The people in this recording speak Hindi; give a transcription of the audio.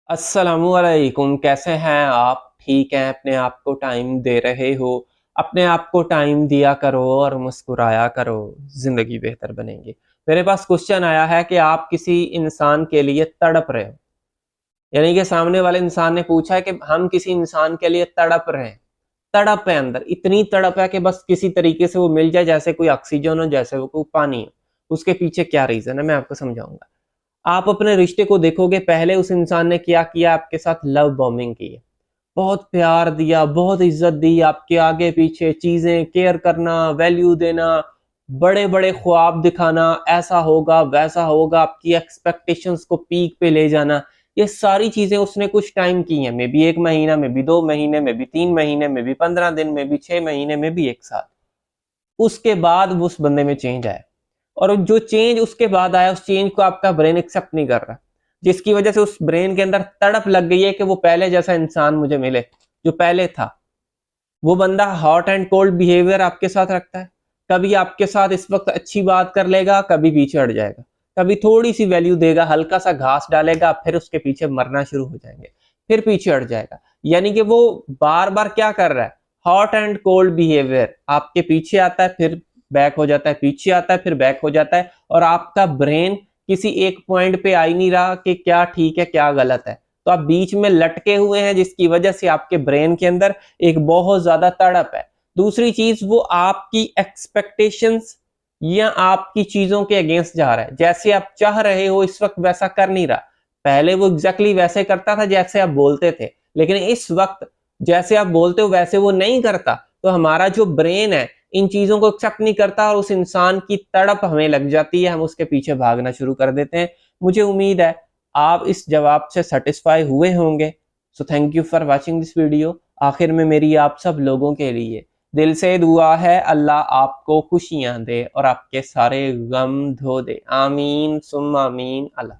अस्सलामुअलैकुम, कैसे हैं आप? ठीक हैं? अपने आप को टाइम दे रहे हो? अपने आप को टाइम दिया करो और मुस्कुराया करो, ज़िंदगी बेहतर बनेगी। मेरे पास क्वेश्चन आया है कि आप किसी इंसान के लिए तड़प रहे हो, यानी कि सामने वाले इंसान ने पूछा है कि हम किसी इंसान के लिए तड़प रहे हैं। तड़प है अंदर, इतनी तड़प है कि बस किसी तरीके से वो मिल जाए, जैसे कोई ऑक्सीजन हो, जैसे वो कोई पानी हो। उसके पीछे क्या रीज़न है, मैं आपको समझाऊँगा। आप अपने रिश्ते को देखोगे, पहले उस इंसान ने क्या किया, आपके साथ लव बॉम्बिंग की है। बहुत प्यार दिया, बहुत इज्जत दी, आपके आगे पीछे चीजें केयर करना, वैल्यू देना, बड़े बड़े ख्वाब दिखाना, ऐसा होगा वैसा होगा, आपकी एक्सपेक्टेशंस को पीक पे ले जाना। ये सारी चीजें उसने कुछ टाइम की हैं, मे बी 1 महीना, मे बी 2 महीने, मे बी 3 महीने, मे बी 15 दिन, मे बी 6 महीने, मे बी 1 साल। उसके बाद उस बंदे में चेंज आया, और जो चेंज उसके बाद आया, उस चेंज को आपका ब्रेन एक्सेप्ट नहीं कर रहा, जिसकी वजह से उस ब्रेन के अंदर तड़प लग गई है कि वो पहले जैसा इंसान मुझे मिले, जो पहले था। वो बंदा हॉट एंड कोल्ड बिहेवियर आपके साथ रखता है। कभी आपके साथ इस वक्त अच्छी बात कर लेगा, कभी पीछे हट जाएगा, कभी थोड़ी सी वैल्यू देगा, हल्का सा घास डालेगा, फिर उसके पीछे मरना शुरू हो जाएंगे, फिर पीछे हट जाएगा। यानी कि वो बार बार क्या कर रहा है, हॉट एंड कोल्ड बिहेवियर, आपके पीछे आता है, फिर बैक हो जाता है, पीछे आता है, फिर बैक हो जाता है, और आपका ब्रेन किसी एक पॉइंट पे आ ही नहीं रहा कि क्या ठीक है क्या गलत है। तो आप बीच में लटके हुए हैं, जिसकी वजह से आपके ब्रेन के अंदर एक बहुत ज्यादा तड़प है। दूसरी चीज, वो आपकी एक्सपेक्टेशंस या आपकी चीजों के अगेंस्ट जा रहा है। जैसे आप चाह रहे हो इस वक्त वैसा कर नहीं रहा। पहले वो एग्जैक्टली वैसे करता था जैसे आप बोलते थे, लेकिन इस वक्त जैसे आप बोलते हो वैसे वो नहीं करता। तो हमारा जो ब्रेन है इन चीजों को एक्सेप्ट नहीं करता, और उस इंसान की तड़प हमें लग जाती है, हम उसके पीछे भागना शुरू कर देते हैं। मुझे उम्मीद है आप इस जवाब से सेटिस्फाई हुए होंगे। So thank you for watching this video. आखिर में मेरी आप सब लोगों के लिए दिल से दुआ है, अल्लाह आपको खुशियां दे और आपके सारे गम धो दे। आमीन सुम्मा आमीन। अल्लाह।